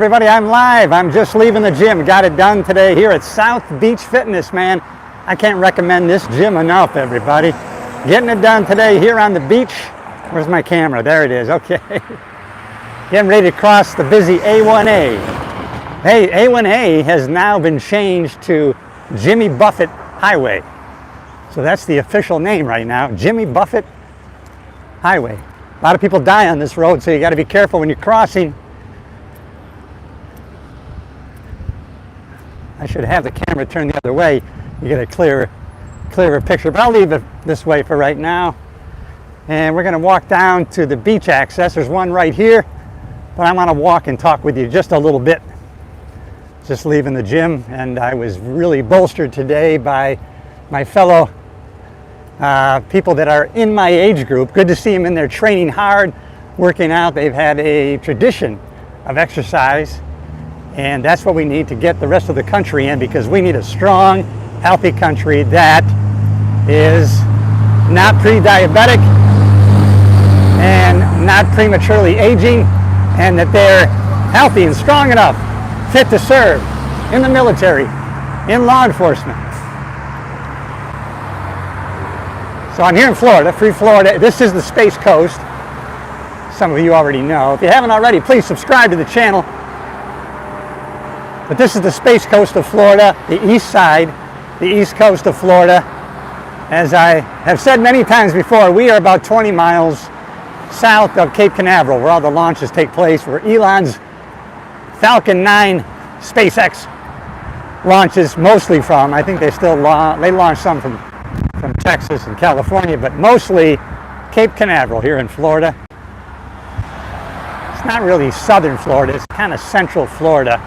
Everybody, I'm live. I'm just leaving the gym. Got it done today here at South Beach Fitness, man. I can't recommend this gym enough, everybody. Getting it done today here on the beach. Where's my camera? There it is. Okay. Getting ready to cross the busy A1A. Hey, A1A has now been changed to Jimmy Buffett Highway. So that's the official name right now, Jimmy Buffett Highway. A lot of people die on this road, so you got to be careful when you're crossing. I should have the camera turned the other way. You get a clearer picture, but I'll leave it this way for right now. And we're going to walk down to the beach access. There's one right here, but I want to walk and talk with you just a little bit. Just leaving the gym, and I was really bolstered today by my fellow people that are in my age group. Good to see them in there training hard, working out. They've had a tradition of exercise. And that's what we need to get the rest of the country in, because we need a strong, healthy country that is not pre-diabetic and not prematurely aging, and that they're healthy and strong enough, fit to serve in the military, in law enforcement. So I'm here in Florida, free Florida. This is the Space Coast. Some of you already know. If you haven't already, please subscribe to the channel. But this is the Space Coast of Florida, the east side, the east coast of Florida. As I have said many times before, we are about 20 miles south of Cape Canaveral, where all the launches take place, where Elon's Falcon 9 SpaceX launches mostly from. I think they launch some from Texas and California, but mostly Cape Canaveral here in Florida. It's not really southern Florida, it's kind of central Florida.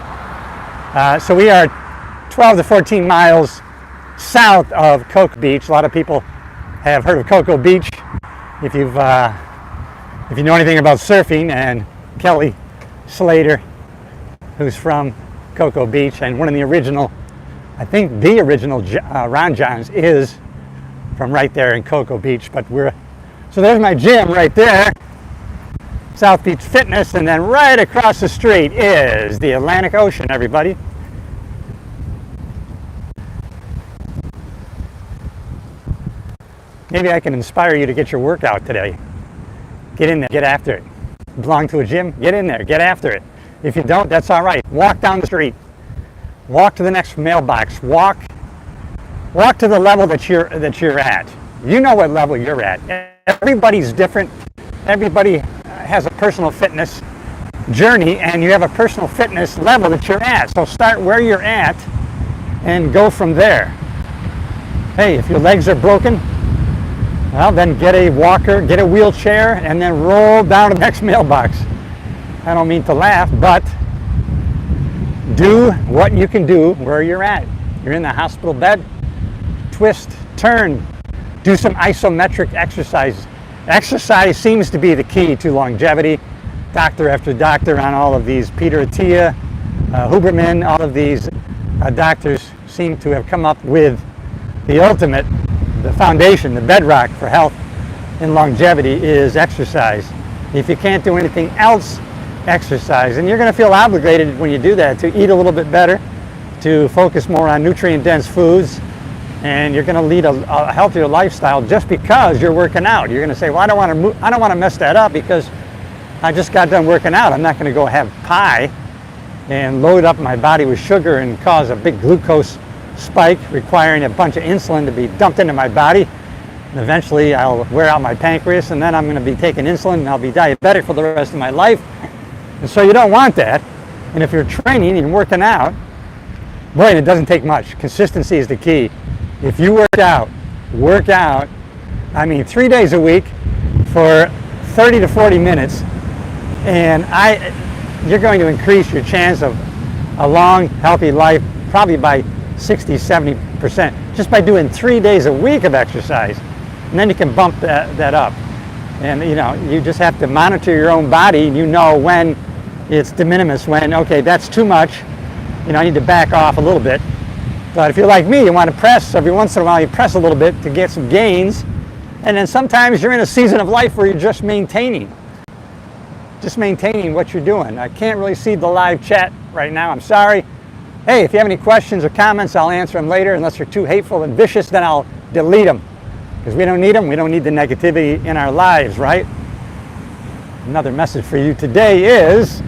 So we are 12 to 14 miles south of Cocoa Beach. A lot of people have heard of Cocoa Beach. If you know anything about surfing, and Kelly Slater, who's from Cocoa Beach, and one of the original, I think the original Ron Johns is from right there in Cocoa Beach. But so there's my gym right there, South Beach Fitness, and then right across the street is the Atlantic Ocean, everybody. Maybe I can inspire you to get your workout today. Get in there, get after it. Belong to a gym? Get in there, get after it. If you don't, that's all right. Walk down the street. Walk to the next mailbox. Walk to the level that you're at. You know what level you're at. Everybody's different. Everybody has a personal fitness journey, and you have a personal fitness level that you're at. So start where you're at and go from there. Hey, if your legs are broken, well, then get a walker, get a wheelchair, and then roll down to the next mailbox. I don't mean to laugh, but do what you can do where you're at. You're in the hospital bed, twist, turn, do some isometric exercises. Exercise seems to be the key to longevity. Doctor after doctor on all of these, Peter Attia, Huberman, all of these doctors seem to have come up with the ultimate, the foundation, the bedrock for health and longevity is exercise. If you can't do anything else, exercise. And you're going to feel obligated when you do that to eat a little bit better, to focus more on nutrient-dense foods, and you're going to lead a healthier lifestyle just because you're working out. You're going to say, well, I don't want to mess that up because I just got done working out. I'm not going to go have pie and load up my body with sugar and cause a big glucose spike requiring a bunch of insulin to be dumped into my body. And eventually I'll wear out my pancreas, and then I'm going to be taking insulin and I'll be diabetic for the rest of my life. And so you don't want that. And if you're training and working out, boy, it doesn't take much. Consistency is the key. If you work out, I mean 3 days a week for 30 to 40 minutes, and you're going to increase your chance of a long, healthy life probably by 60-70% just by doing 3 days a week of exercise. And then you can bump that up. And you just have to monitor your own body. You know when it's de minimis, when, okay, that's too much. I need to back off a little bit. But if you're like me, you want to press every once in a while, you press a little bit to get some gains. And then sometimes you're in a season of life where you're just maintaining. just maintaining what you're doing. I can't really see the live chat right now. I'm sorry. Hey, if you have any questions or comments, I'll answer them later. Unless they're too hateful and vicious, then I'll delete them. Because we don't need them. We don't need the negativity in our lives, right? Another message for you today is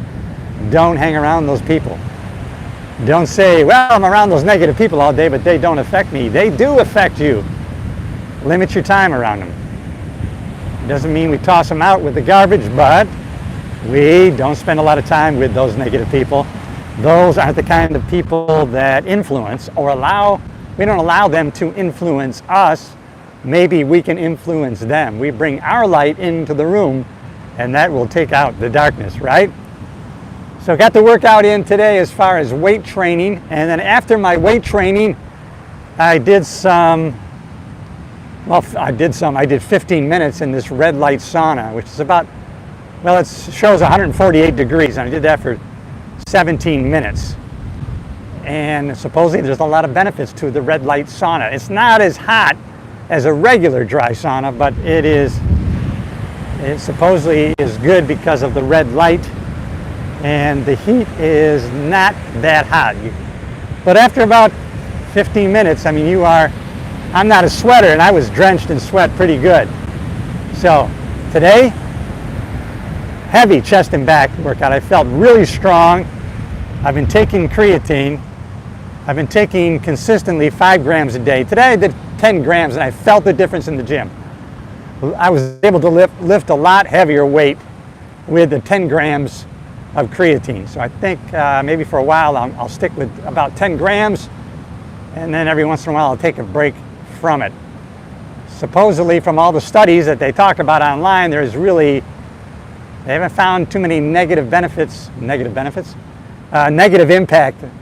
don't hang around those people. Don't say, well, I'm around those negative people all day, but they don't affect me. They do affect you. Limit your time around them. It doesn't mean we toss them out with the garbage, but we don't spend a lot of time with those negative people. Those aren't the kind of people that influence or we don't allow them to influence us. Maybe we can influence them. We bring our light into the room, and that will take out the darkness, right? So got the workout in today as far as weight training, and then after my weight training, I did 15 minutes in this red light sauna, which is about, well, it shows 148 degrees, and I did that for 17 minutes. And supposedly there's a lot of benefits to the red light sauna. It's not as hot as a regular dry sauna, but it supposedly is good because of the red light, and the heat is not that hot. But after about 15 minutes, I mean, I'm not a sweater, and I was drenched in sweat pretty good. So today, heavy chest and back workout. I felt really strong. I've been taking creatine. I've been taking consistently 5 grams a day. Today I did 10 grams, and I felt the difference in the gym. I was able to lift a lot heavier weight with the 10 grams of creatine. So I think maybe for a while I'll stick with about 10 grams, and then every once in a while I'll take a break from it. Supposedly, from all the studies that they talk about online, they haven't found too many negative impact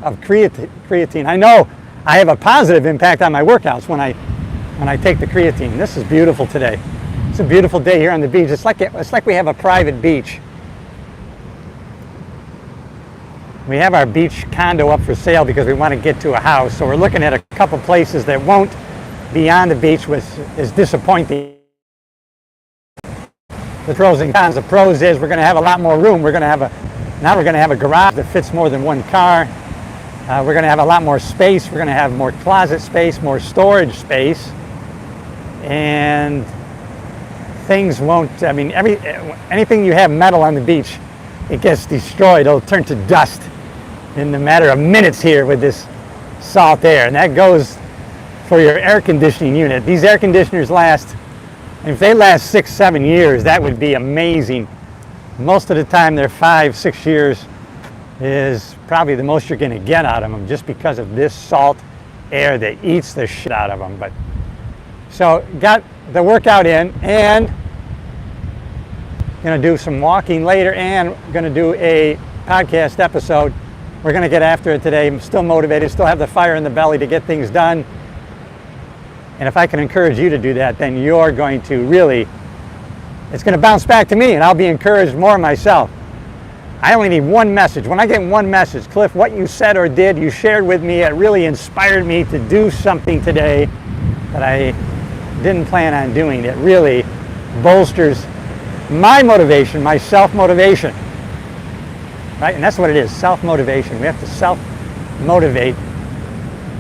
of creatine. I know I have a positive impact on my workouts when I take the creatine. This is beautiful today. It's a beautiful day here on the beach. It's like we have a private beach. We have our beach condo up for sale because we want to get to a house. So we're looking at a couple places that won't be on the beach, which is disappointing. The pros and cons. The pros is we're going to have a lot more room. Now we're going to have a garage that fits more than one car. We're going to have a lot more space. We're going to have more closet space, more storage space, and things won't. I mean, anything you have metal on the beach, it gets destroyed. It'll turn to dust in a matter of minutes here with this salt air, and that goes for your air conditioning unit. These air conditioners last. If they last 6-7 years, that would be amazing. Most of the time, they're 5-6 years is probably the most you're going to get out of them, just because of this salt air that eats the shit out of them. But so got the workout in, and going to do some walking later, and going to do a podcast episode. We're going to get after it today. I'm still motivated, still have the fire in the belly to get things done. And if I can encourage you to do that, then you're going to really, it's going to bounce back to me, and I'll be encouraged more myself. I only need one message. When I get one message, Cliff, what you said or did, you shared with me, it really inspired me to do something today that I didn't plan on doing. It really bolsters my motivation, my self-motivation. Right? And that's what it is, self-motivation. We have to self-motivate.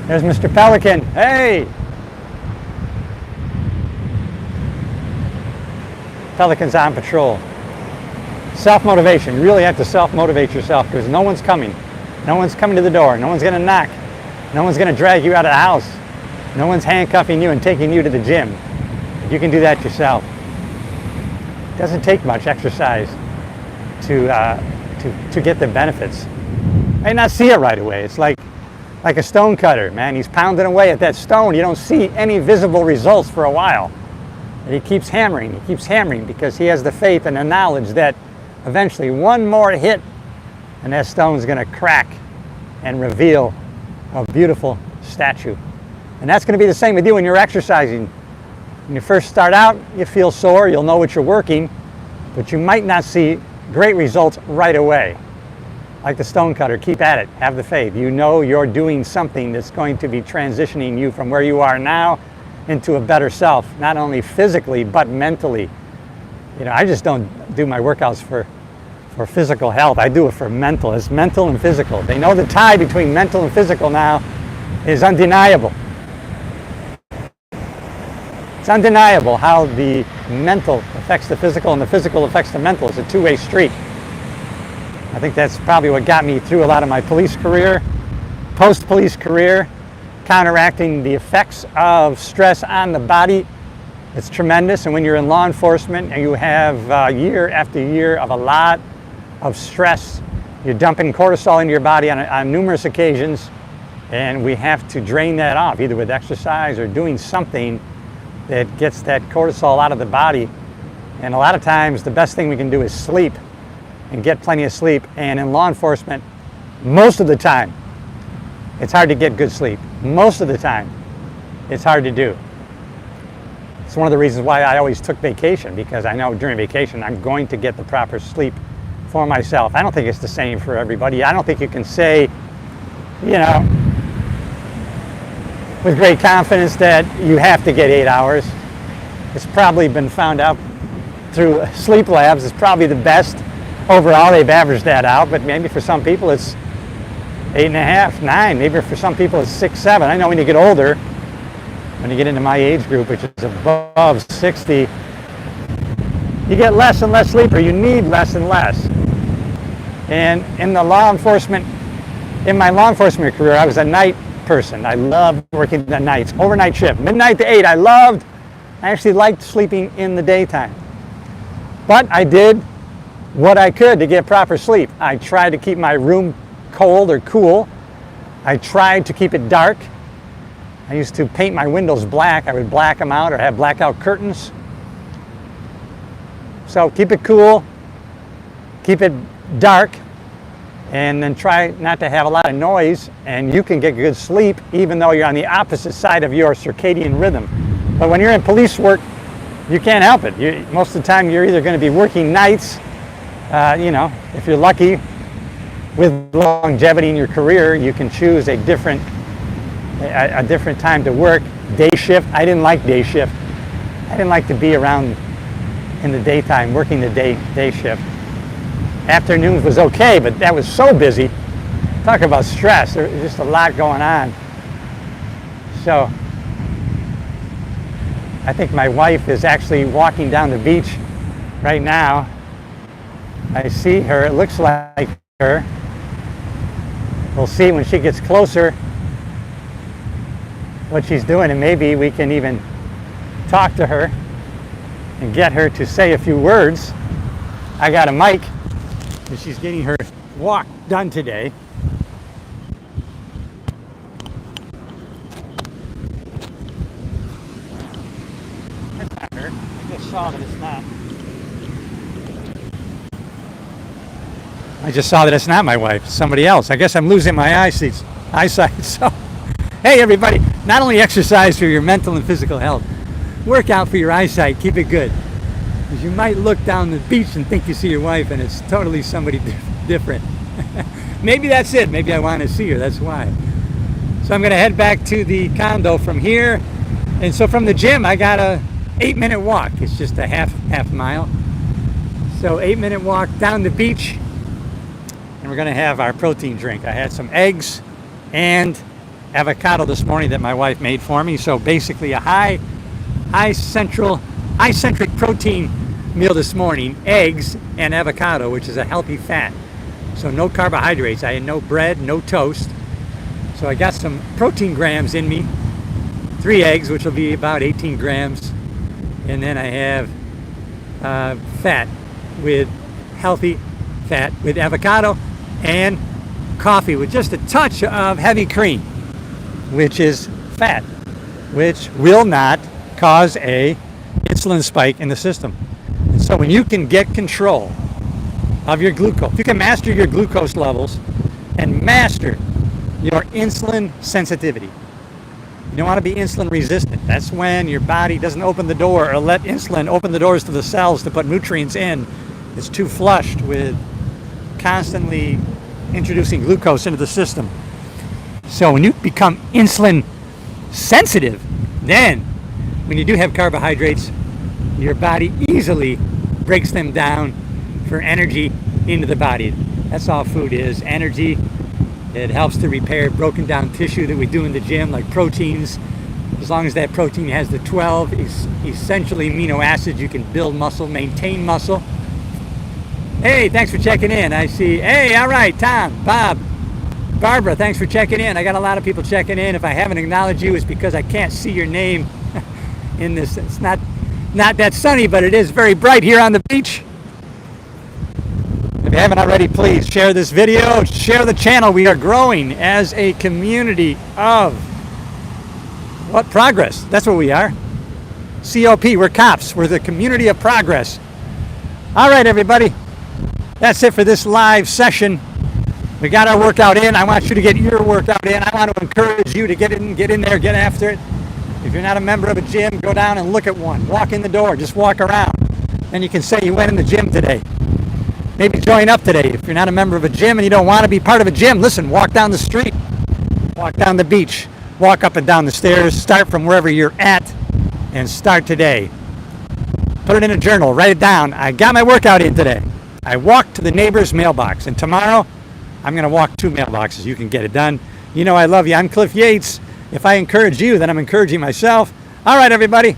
There's Mr. Pelican. Hey! Pelican's on patrol. Self-motivation. You really have to self-motivate yourself, because no one's coming. No one's coming to the door. No one's going to knock. No one's going to drag you out of the house. No one's handcuffing you and taking you to the gym. You can do that yourself. It doesn't take much exercise to get the benefits. You might not see it right away. It's like a stone cutter, man. He's pounding away at that stone. You don't see any visible results for a while. And he keeps hammering because he has the faith and the knowledge that eventually one more hit and that stone's going to crack and reveal a beautiful statue. And that's going to be the same with you when you're exercising. When you first start out, you feel sore, you'll know what you're working, but you might not see great results right away. Like the stone cutter, keep at it, have the faith. You know you're doing something that's going to be transitioning you from where you are now into a better self, not only physically, but mentally. You know, I just don't do my workouts for for physical health. I do it for mental. It's mental and physical. They know the tie between mental and physical now is undeniable. It's undeniable how the mental affects the physical and the physical affects the mental. It's a two-way street. I think that's probably what got me through a lot of my police career, post-police career, counteracting the effects of stress on the body. It's tremendous. And when you're in law enforcement and you have year after year of a lot of stress, you're dumping cortisol into your body on numerous occasions, and we have to drain that off, either with exercise or doing something that gets that cortisol out of the body. And a lot of times the best thing we can do is sleep and get plenty of sleep. And in law enforcement, most of the time, it's hard to get good sleep. Most of the time, it's hard to do. It's one of the reasons why I always took vacation, because I know during vacation I'm going to get the proper sleep for myself. I don't think it's the same for everybody. I don't think you can say, you know, with great confidence that you have to get 8 hours. It's probably been found out through sleep labs. It's probably the best. Overall, they've averaged that out, but maybe for some people it's 8.5, 9. Maybe for some people it's 6, 7. I know when you get older, when you get into my age group, which is above 60, you get less and less sleep, or you need less and less. And in my law enforcement career, I was a night person. I loved working the nights, overnight shift, midnight to 8. I actually liked sleeping in the daytime. But I did what I could to get proper sleep. I tried to keep my room cold or cool. I tried to keep it dark. I used to paint my windows black. I would black them out or have blackout curtains. So keep it cool, keep it dark, and then try not to have a lot of noise, and you can get good sleep even though you're on the opposite side of your circadian rhythm. But when you're in police work, you can't help it. Most of the time you're either going to be working nights, if you're lucky, with longevity in your career, you can choose a different time to work. Day shift, I didn't like day shift. I didn't like to be around in the daytime, working the day shift. Afternoons was okay, but that was so busy. Talk about stress. There was just a lot going on. So I think my wife is actually walking down the beach right now. I see her. It looks like her. We'll see when she gets closer what she's doing, and maybe we can even talk to her and get her to say a few words. I got a mic, and she's getting her walk done today. That's not her. I just saw that it's not. I just saw that it's not my wife, it's somebody else. I guess I'm losing my eyesight. So, hey everybody, not only exercise for your mental and physical health, work out for your eyesight, keep it good. Because you might look down the beach and think you see your wife and it's totally somebody different. Maybe that's it, maybe I want to see her, that's why. So I'm going to head back to the condo from here. And so from the gym, I got a 8-minute walk. It's just a half mile. So 8-minute walk down the beach. And we're going to have our protein drink. I had some eggs and avocado this morning that my wife made for me. So basically a high centric protein meal this morning. Eggs and avocado, which is a healthy fat. So no carbohydrates. I had no bread, no toast. So I got some protein grams in me. 3 eggs, which will be about 18 grams. And then I have fat with healthy fat with avocado, and coffee with just a touch of heavy cream, which is fat, which will not cause a insulin spike in the system. And so when you can get control of your glucose, if you can master your glucose levels and master your insulin sensitivity, you don't want to be insulin resistant. That's when your body doesn't open the door or let insulin open the doors to the cells to put nutrients in. It's too flushed with constantly introducing glucose into the system. So when you become insulin sensitive, then when you do have carbohydrates, your body easily breaks them down for energy into the body. That's all food is, energy. It helps to repair broken down tissue that we do in the gym, like proteins. As long as that protein has the 12 essentially amino acids, you can build muscle, maintain muscle. Hey, thanks for checking in. I see, hey, all right, Tom, Bob, Barbara, thanks for checking in. I got a lot of people checking in. If I haven't acknowledged you, it's because I can't see your name in this. It's not that sunny, but it is very bright here on the beach. If you haven't already, please share this video, share the channel. We are growing as a community of what? Progress. That's what we are. COP, we're cops. We're the community of progress. All right, everybody. That's it for this live session. We got our workout in. I want you to get your workout in. I want to encourage you to get in there, get after it. If you're not a member of a gym, go down and look at one. Walk in the door. Just walk around. Then you can say you went in the gym today. Maybe join up today. If you're not a member of a gym and you don't want to be part of a gym, listen, walk down the street. Walk down the beach. Walk up and down the stairs. Start from wherever you're at and start today. Put it in a journal. Write it down. I got my workout in today. I walked to the neighbor's mailbox. And tomorrow, I'm going to walk 2 mailboxes. You can get it done. You know I love you. I'm Cliff Yates. If I encourage you, then I'm encouraging myself. All right, everybody.